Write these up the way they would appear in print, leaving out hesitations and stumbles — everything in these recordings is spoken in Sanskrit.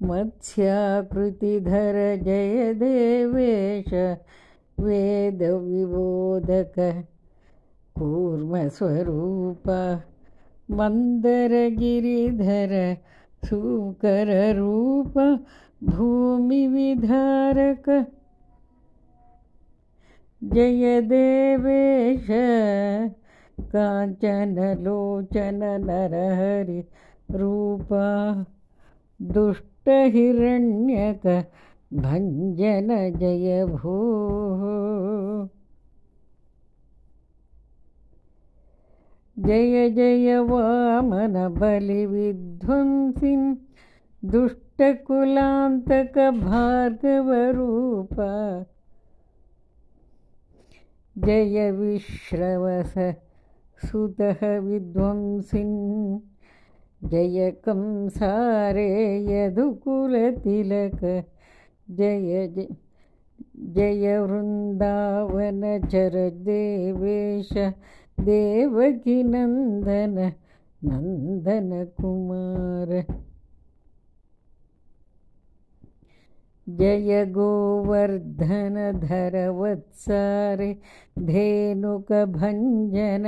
मत्स्याकृतिधर जय देवेश वेदविबोधक कूर्मस्वरूप मन्दरगिरिधर सूकररूप भूमिविधारक जय देवेश काञ्चनलोचन नरहरि रूपा दुष्टहिरण्यक भञ्जन जय भोः जय जय वामन बलिविध्वंसिन् दुष्टकुलान्तक भार्गवरूपा जय विश्रवस सुतः विध्वंसिन् जय कंसारे यदुकुलतिलक जय जय वृन्दावनचर देवेश देवकी नन्दन नन्दन कुमार जय गोवर्धनधर वत्सारे धेनुक भञ्जन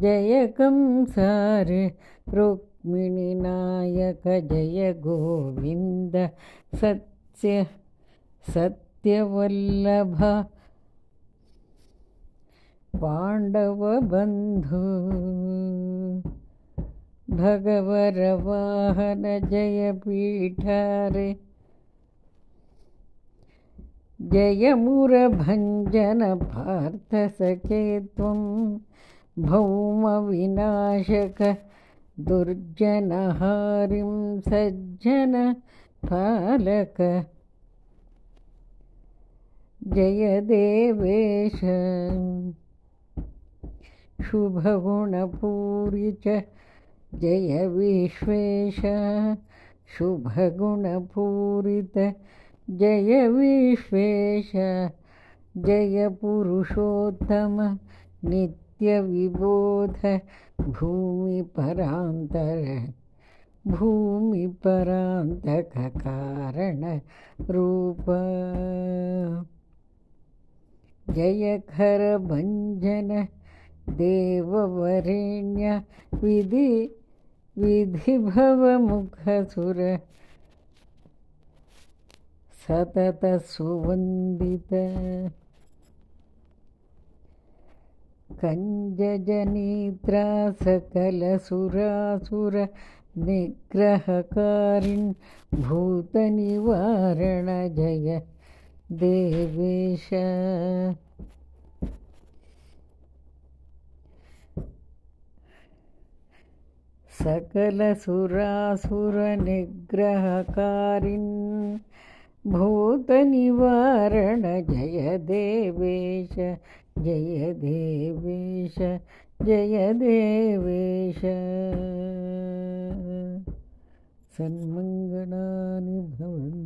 जय कंसारे रुक्मिणीनायक जय गोविन्द सत्यवल्लभ पाण्डवबन्धु भगवरवाहन जय पीठारे जय मुरभञ्जन पार्थ सखे त्वं भौमविनाशक दुर्जनहारिं सज्जन पालक जय देवेश शुभगुणपूरि च जय विश्वेश शुभगुणपूरित जय विश्वेश जय पुरुषोत्तम नित्यविबोध भूमिपरान्तक कारण रूप जय खरभञ्जन देववरेण्य विधिभवमुखसुर सतत सुवन्दित कंजजनेत्रा सकलसुरासुर निग्रहकारिन् भूतनिवारण जय देवेश सकलसुरासुर निग्रहकारिन् भूतनिवारण जय देवेश जय देवेश जय देवेश सन्मङ्गलानि भवन्तु।